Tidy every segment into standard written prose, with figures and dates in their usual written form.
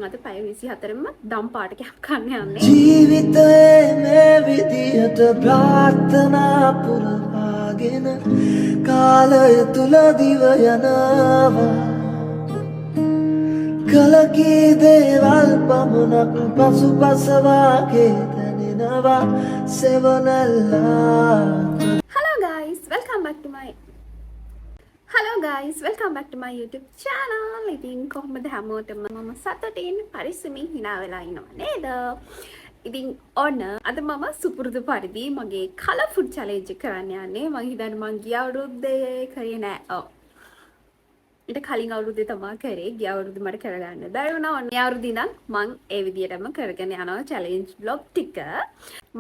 මම අද පැය 24ම දම් පාට කෑම කන්න යන්නේ. ජීවිතයේ මේ විදියට ප්‍රාර්ථනා පුරවාගෙන කාලය තුල දිව යනවා. කලකී දේවල් පමණක් පසුපසවාගේ දැනෙනවා සෙවනල්ලා. Hello guys, welcome back to my YouTube channel. ඉතින් කොහොමද හැමෝටම මම සතුටින් පරිස්සමින් hina වෙලා ඉන්නවා නේද? ඉතින් ඔන්න අද මම සුපුරුදු පරිදි මගේ color food challenge එක කරන්න යන්නේ. මම හිතන්නේ මං ගිය අවුරුද්දේ කරේ නෑ. ඔව්. ඊට කලින් අවුරුද්දේ තමයි කරේ. ගිය අවුරුද්දේ මට කරගන්න බැරි වුණා. ඔන්න මේ අවුරුද්දේ ඉඳන් මං ඒ විදියටම කරගෙන යනවා challenge vlog ටික.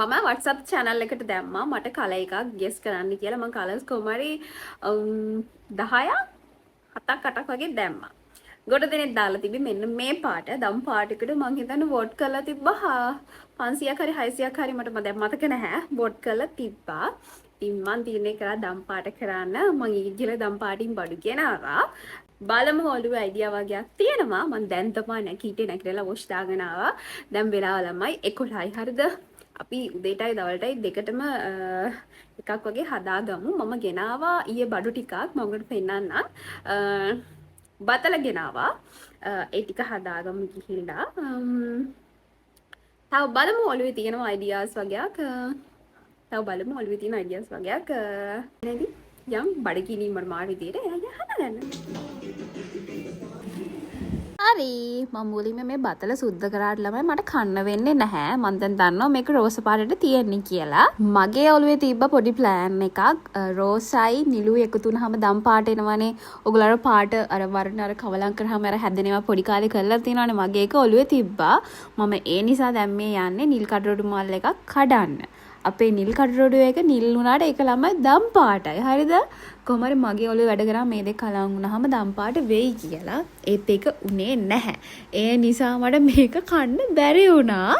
මම WhatsApp channel එකට දැම්මා මට color එකක් guess කරන්න කියලා. මම colors කොහමරි 10ක් 7ක් 8ක් වගේ දැම්මා. ගොඩ දෙනෙක් දාලා තිබි මෙන්න මේ පාට දම් පාටයකට මං හිතන්නේ වෝට් කරලා තිබ්බා 500ක් හරි 600ක් හරි මට දැන් මතක නැහැ වෝට් කරලා තිබ්බා. ඉතින් මං තීරණය කරා දම් පාට කරන්න මං ඊගිල දම් පාටින් බඩු ගෙනාවා. බලමු ඔළුවේ අයිඩියා වගේක් තියෙනවා. මං දැන් තමයි නැගිටින්නේ නැගිටලා වොෂ් දාගෙන ආවා. දැන් වෙලාව ළමයි 11යි හරිද? අපි උදේටයි දවල්ටයි දෙකටම එකක් වගේ හදාගමු. මම ගෙනාවා ඊයේ බඩු ටිකක් මම ඔයගොල්ලන්ට පෙන්නන්නම්. බතල ගෙනාවා. ඒ ටික හදාගමු ගිහිල්ලා. තව බලමු ඔළුවේ තියෙන අයිඩියාස් වගේක්. තව බලමු ඔළුවේ තියෙන අයිඩියාස් වගේක්. නේද? යම් බඩගිනි මර විදියට එයා හදාගන්න. හරි මම මුලින්ම මේ බතල සුද්ධ කරාට ළමයි මට කන්න වෙන්නේ නැහැ. මම දැන් දන්නවා මේක රෝස පාටට තියෙන්නේ කියලා. මගේ ඔළුවේ තිබ්බ පොඩි ප්ලෑන් එකක්. රෝසයි නිලුයි එකතු වුනහම දම් පාට එනවනේ. ඔයගොල්ලෝ පාට අර වර්ණ අර කවලම් කරාම අර හැදෙනවා පොඩි කාලේ කරලා තියෙනවනේ. මගේ එක ඔළුවේ තිබ්බා. මම ඒ නිසා දැන් මේ යන්නේ නිල් කටරොඩු මල් එකක් කඩන්න. අපේ නිල් කටරොඩු එක නිල් වුණාට ඒක ළමයි දම් පාටයි. හරිද? කොහොම හරි මගේ ඔළුවේ වැඩ කරා මේ දෙක කලවම් වුණාම දම් පාට වෙයි කියලා. ඒත් ඒක උනේ නැහැ. ඒ නිසා මට මේක කන්න බැරි වුණා.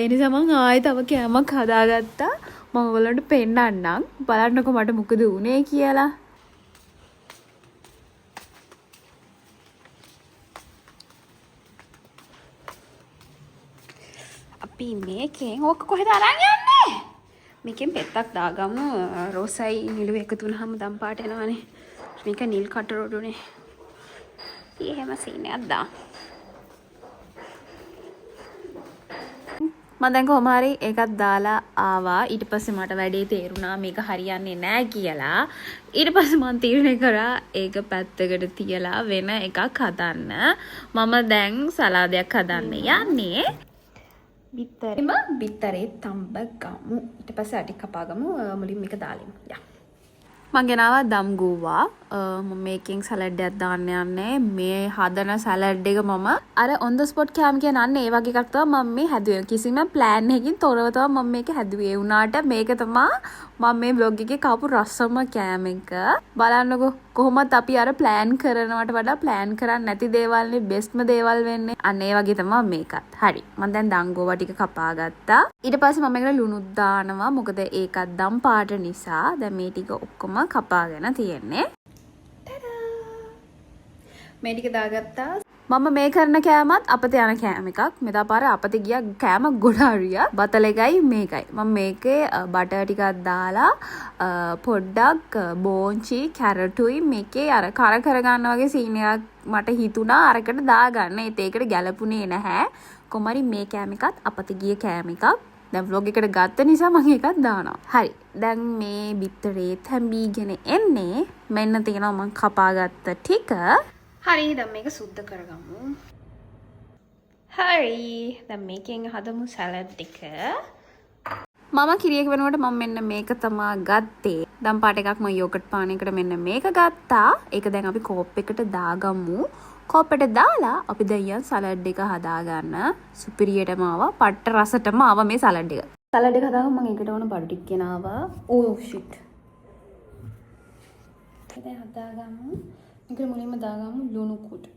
ඒ නිසා මං ආයෙ තව කෑමක් හදාගත්තා. මම ඔයගලන්ට පෙන්නන්නම්. බලන්නකො මට මොකද උනේ කියලා. අපි මේකෙන් ඕක කොහෙද අරන් යන්නේ? මේකෙන් පෙත්තක් දාගමු. රෝසයි නිලුව එකතු වුනහම දම් පාට එනවනේ. මේක නිල් කටරොඩුනේ. එහෙම සීනයක් දාමු. මම දැන් කොහොම හරි ඒකත් දාලා ආවා. ඊට පස්සේ මට වැඩේ තේරුණා මේක හරියන්නේ නැහැ කියලා. ඊට පස්සේ මම තීරණය කරා ඒක පැත්තකට තියලා වෙන එකක් හදන්න. මම දැන් සලාදයක් හදන්න යන්නේ. බිත්තරේ තඹ ගමු. ඊට පස්සේ අටි කපා ගමු. මුලින් මේක දාලිමු. යා. මම ගෙනාවා දම් ගුවා. මම මේකෙන් සලාඩ් එකක් දාන්න යන්නේ. මේ හදන සලාඩ් එක මම අර on the spot කෑම කියන්නේ ඒ වගේ එකක් තමයි මම මේ හැදුවේ. කිසිම plan එකකින් තොරව තමයි මම මේක හැදුවේ. ඒ වුණාට මේක තමයි මම මේ vlog එකේ කාපු රසම කෑම එක. බලන්නකෝ කොහොමත් අපි අර plan කරනවට වඩා plan කරන්නේ නැති දේවල්නේ bestම දේවල් වෙන්නේ. අන්න ඒ වගේ තමයි මේකත්. හරි. මම දැන් දංගෝවා ටික කපා ගත්තා. ඊට පස්සේ මම මේකට ලුණුත් දානවා. මොකද ඒකත් දම් පාට නිසා. දැන් මේ ටික ඔක්කොම කපාගෙන තියෙන්නේ. මේ ටික දාගත්තා. මම මේ කරන කෑමත් අපත යන කෑම එකක්. මෙදා පාර අපත ගියා කෑම ගොඩ හරියා. බතල එකයි මේකයි. මම මේකේ බටර් ටිකක් දාලා පොඩ්ඩක් බෝංචි කැරටුයි මේකේ අර කර කරගන්න වගේ සීන් එකක් මට හිතුණා අරකට දාගන්න. ඒකට ගැලපුණේ නැහැ. කොහමරි මේ කෑම එකත් අපත ගිය කෑම එකක්. දැන් vlog එකට ගත්ත නිසා මම එකක් දානවා. හරි. දැන් මේ බිත්තරේ තැඹීගෙන එන්නේ. මෙන්න තියෙනවා මම කපාගත්ත ටික. හරි දැන් මේක සුද්ධ කරගමු. හරි දැන් මේකෙන් හදමු සලාඩ් එක. මම කිරියක වෙනකොට මම මෙන්න මේක තමයි ගත්තේ. දම් පාට එකක් මම යෝගට් පානයකට මෙන්න මේක ගත්තා. ඒක දැන් අපි කෝප් එකට දාගමු. කෝප්පෙට දාලා අපි දැන් යන් සලාඩ් එක හදාගන්න. සුපිරියටම ආවා. පට්ට රසටම ආවා මේ සලාඩ් එක. සලාඩ් එක හදාගමු මම ඒකට ඕන බඩු ටික ගෙනාවා. ඕ ෂිට්. දැන් හදාගමු. මේක මුලින්ම දාගමු ලුණු කුඩු.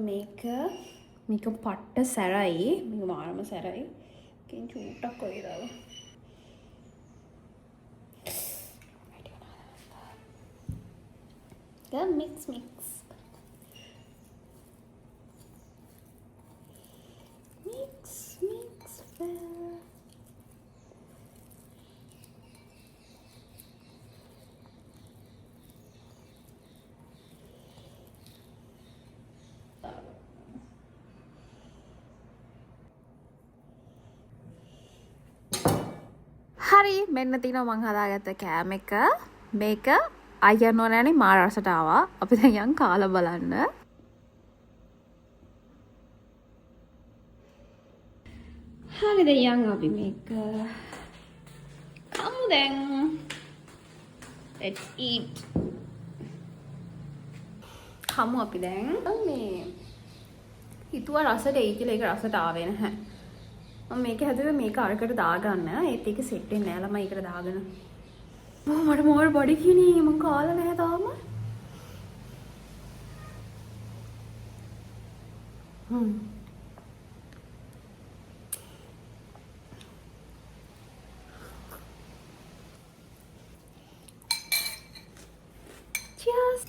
මේක මේක පට්ට සැරයි. මේක මාරම සැරයි. කින් චූට්ටක් වගේ දාලා. Then mix. Well. හරි මෙන්න තියෙනවා මං හදාගත්ත කෑම එක. මේක අයියන් ඕනෑනේ මාර රසට ආවා. අපි දැන් යන් කාලා බලන්න. හරි දැන් යන් අපි මේක කමු දැන්. Let's eat. කමු අපි දැන්. මේ හිතුවා රස දෙයි කියලා ඒක රසට ආවේ නැහැ. මම මේක හැදුවේ මේක අරකට දාගන්න. ඒත් ඒක සෙට් වෙන්නේ නැහැ ළමයි ඒකට දාගෙන. මට මෝර බඩ කිනේ මං කාලා නැහැ තාම. Cheers.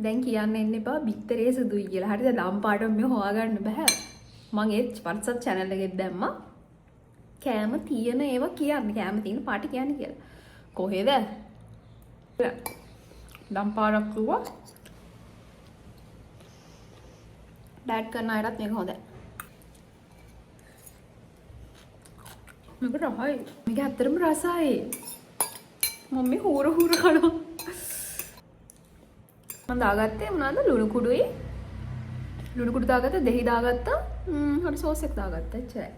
දැන් කියන්න එන්න එපා බිත්තරේ සුදුයි කියලා. හරිද? ලම් පාටම මේ හොයාගන්න බෑ. මම ඒ WhatsApp channel එකෙත් දැම්මා. කෑම තියෙන ඒවා කියන්නේ. කෑම තියෙන පාට කියන්නේ කියලා. කොහෙද? ලම් පාටක් කිව්වා. ඩයට් කරන අයටත් මේක හොඳයි. මේක රහයි. මේක ඇත්තටම රසයි. මම මේ හුර කනවා. මම දාගත්තේ මොනවාද ලුණු කුඩුයි ලුණු කුඩු දාගත්තා දෙහි දාගත්තා හරි සෝස් එක දාගත්තා එච්චරයි.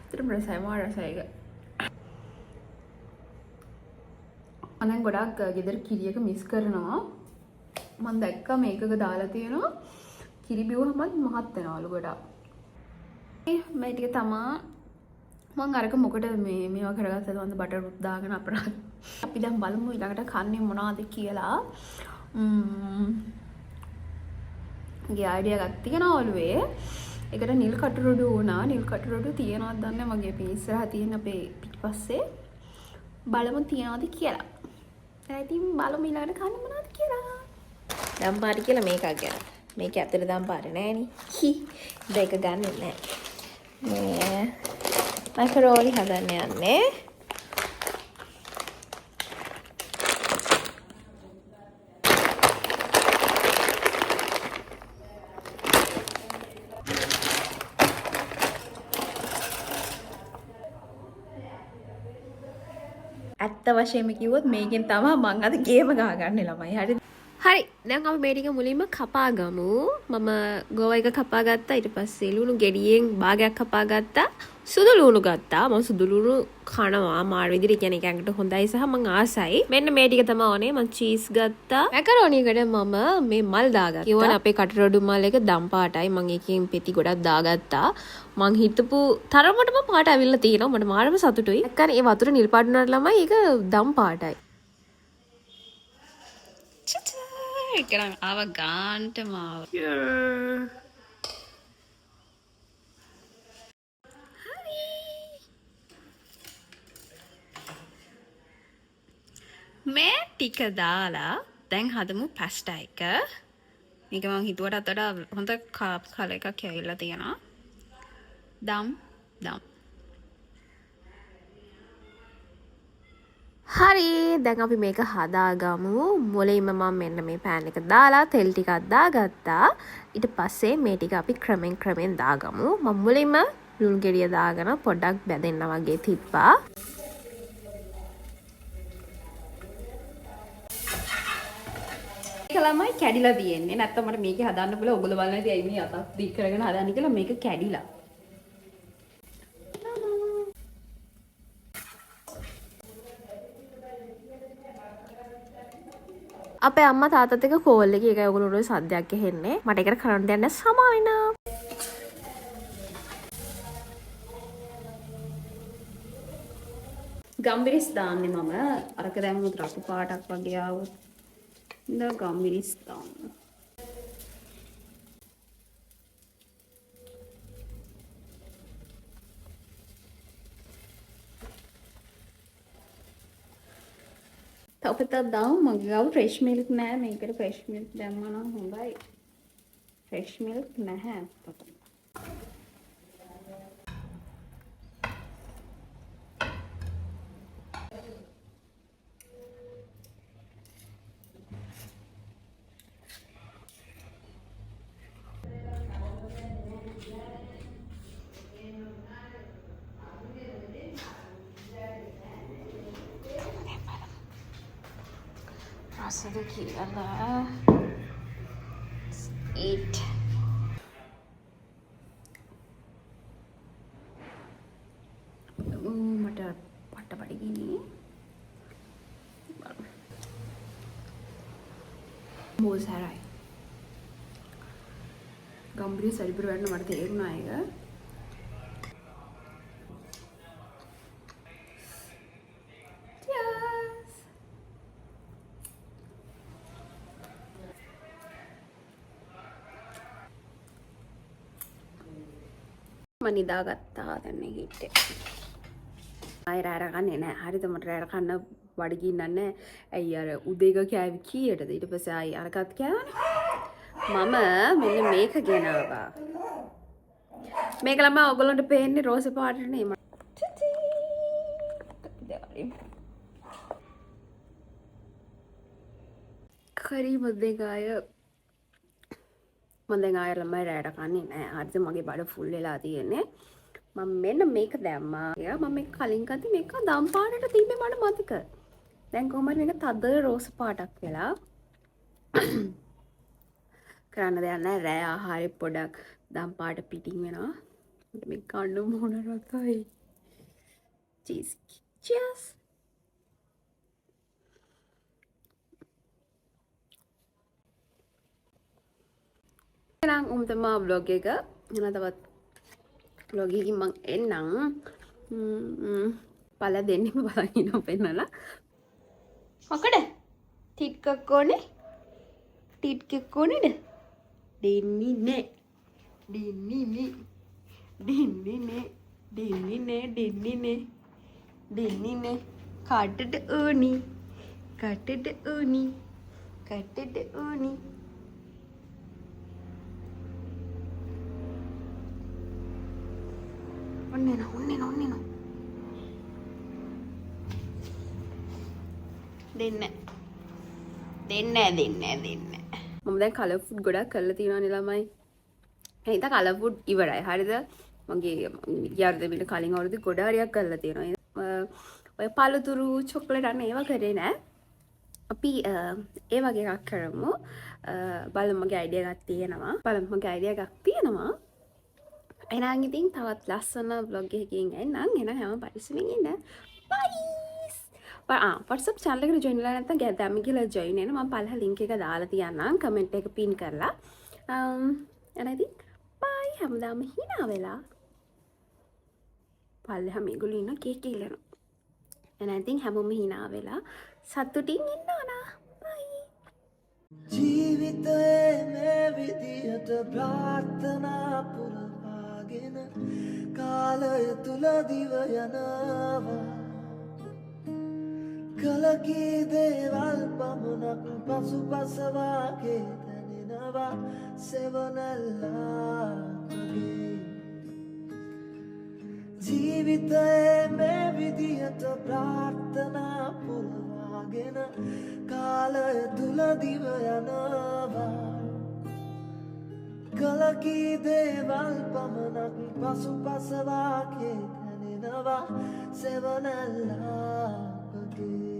ඒතරම් රසයි මාර රසයි ඒක. මම ගොඩක් ගෙදර කිරියක මිස් කරනවා. මම දැක්කා මේකක දාලා තියෙනවා කිරි බිව්වමත් මහත් වෙනවලු ගොඩක්. මේ ටික තමා මම අරක මොකටද මේවා කරගත්තද වන්ද බටර් රුත් දාගෙන අපරාධ. අපි දැන් බලමු ඊළඟට කන්නේ මොනවද කියලා. ගේ අයිඩියා එකක් තියෙනවා ඔළුවේ. ඒකට නිල් කටුරොඩු වුණා. නිල් කටුරොඩු තියනවද දන්නේ මගේ මේ ඉස්සරහා තියෙන අපේ පිටිපස්සේ. බලමු තියනවද කියලා. දැන් ඉතින් බලමු ඊළඟට කන්නේ මොනවද කියලා. දම් පාටි කියලා මේකක් ගැන. මේක ඇත්තට දම් පාටි නෑනේ. ඒක ගන්නෙ නෑ. මේ මැකරෝනි හදන්න යන්නේ. ඇත්ත වශයෙන්ම කිව්වොත් මේකෙන් තමයි මං අද ගේම ගහගන්නේ ළමයි. හරි දැන් අපි මේ ටික මුලින්ම කපා ගමු. මම ගෝවා එක කපා ගත්තා. ඊට පස්සේ ලුණු ගෙඩියෙන් භාගයක් කපා ගත්තා. සුදු ලුණු ගත්තා. මම සුදු ලුණු කනවා මාර විදිහට කියන්නේ එකකට හොඳයි සහ මං ආසයි. මෙන්න මේ ටික තමයි ඕනේ. මං චීස් ගත්තා. මැකරෝනි එකට මම මේ මල් දාගත්තා. කියවන අපේ කටරොඩු මල් එක දම් පාටයි. මං එකකින් පෙති ගොඩක් දාගත්තා. මං හිතපු තරමටම පාට ඇවිල්ලා තියෙනවා. මට මාරම සතුටුයි. නැත්නම් ඒ වතුර නිල් පාට වුණාට ළමයි ඒක දම් පාටයි. එකනම් ආව ගාන්ටම ආව. හරි. මේ ටික දාලා දැන් හදමු පැස්ටා එක. මේක මම හිතුවටත් වඩා හොඳ කලර් එකක් ඇවිල්ලා තියෙනවා. දම්. හරි දැන් අපි මේක හදාගමු. මුලින්ම මම මෙන්න මේ පෑන් එක දාලා තෙල් ටිකක් දාගත්තා. ඊට පස්සේ මේ ටික අපි ක්‍රමෙන් දාගමු. මම මුලින්ම ලුණු ගෙඩිය දාගෙන පොඩ්ඩක් බැදෙන්න වගේ තිබ්බා. ඒක ළමයි කැඩිලා තියෙන්නේ. නැත්තම් මට මේක හදන්න පුළුවන්. ඔයගොල්ලෝ බලන්න ඉතින් ඇයි මේ අතක් දික් කරගෙන හදන්නේ කියලා මේක කැඩිලා. අපේ අම්මා තාත්තත් එක්ක කෝල් එකේ ඒකයි ඔයගොල්ලෝ සද්දයක් ඇහෙන්නේ. මට ඒකට කරන්න දෙන්න සමා වෙනවා. ගම්බිරිස් දාන්නේ මම අරක දැම්මුත් රතු පාටක් වගේ ආවොත් ඉතින් ගම්බිරිස් දාන්න. තව පොඩ්ඩක් දාමු. මගේ ගාව ෆ්‍රෙෂ් මිල්ක් නෑ. මේකට ෆ්‍රෙෂ් මිල්ක් දැම්මම නම් හොඳයි. ෆ්‍රෙෂ් මිල්ක් නැහැ අතට. රසද කියලා 8 මට පට බඩගිනි මොසාරයි ගම්බිරි සරිපුර වන්න මට තේරුණා ඒක. මම නිදාගත්තා දැන් හිටේ. ආයෙ රැර කන්නේ නැහැ. හරිද මට රැර කන්න බඩගින්නක් නැහැ. ඇයි අර උදේක කෑවි කීයටද? ඊට පස්සේ ආයෙ අරකට කෑවනේ. මම මෙන්න මේක ගෙනාවා. මේක ළම ඔයගොල්ලන්ට පේන්නේ රෝස පාටට නේ. කරි මුද්දේගාය මම දැන් ආයෙ ළමයි රැට කන්නේ නැහැ. හරිද මගේ බඩ ෆුල් වෙලා තියෙන්නේ. මම මෙන්න මේක දැම්මා. මම මේක කලින් ගත්තේ මේක දම් පාටට තිබ්බේ මට මතක. දැන් කොහමද මේක තද රෝස පාටක් වෙලා. කරන්න දෙයක් නැහැ. රෑ ආහාරෙ පොඩක් දම් පාට පිටින් වෙනවා. මේක කන්න මොන රසයි. cheers. එහෙනම් තමයි vlog එක. එහෙනම් තවත් vlog එකකින් මම එන්නම්. පළ දෙන්නෙම බලන් ඉන්න පෙන්නලා. මොකද? ටිකක් ඕනේ. ටිකක් ඕනේද? දෙන්නේ නේ. දෙන්නේ නේ. දෙන්නේ නේ. දෙන්නේ නේ. දෙන්නේ නේ. දෙන්නේ නේ. කාටද ඕනි? කාටද ඕනි? කාටද ඕනි? ඔන්න දෙන්න මම දැන් කලර් ෆුඩ් ගොඩක් කරලා තියෙනවානේ ළමයි. එහෙනම් කලර් ෆුඩ් ඉවරයි. හරිද? මගේ ඊයරද මිට කලින් අවුරුදු ගොඩ හරියක් කරලා තියෙනවා. ඔය පළතුරු චොක්ලට් අන්න ඒවා කරේ නෑ. අපි ඒ වගේ එකක් කරමු. බලමු මගේ අයිඩියා එකක් තියෙනවා. එහෙනම් ඉතින් තවත් ලස්සන vlog එකකින් එන්නම්. එහෙනම් හැම පරිස්සමෙන් ඉන්න. bye. WhatsApp channel එකට join වෙලා නැත්නම් දැම්ම කියලා join වෙන්න. මම පළහ link එක දාලා තියන්නම් comment එක pin කරලා. එහෙනම් ඉතින් bye. හැමදාම hina වෙලා. පළහ මේගොල්ලෝ ඉන්න කේක් ඉල්ලනවා. එහෙනම් ඉතින් හැමෝම hina වෙලා සතුටින් ඉන්න ඕන. bye. ජීවිතයේ මේ විදියට ප්‍රාර්ථනා පුරවාගෙන කාලය තුල දිව යනවා. කලකී දේවල් පමණක් පසුපසවාගේ දැනෙනවා සෙවනැල්ලා වගේ. ජීවිතයේ මේ විදියට ප්‍රාර්ථනා පුරවාගෙන කාලය තුල දිව යනවා. කලකී දේවල් පමණක් පසුපසවාගේ දැනෙනවා සෙවනැල්ලා වගේ.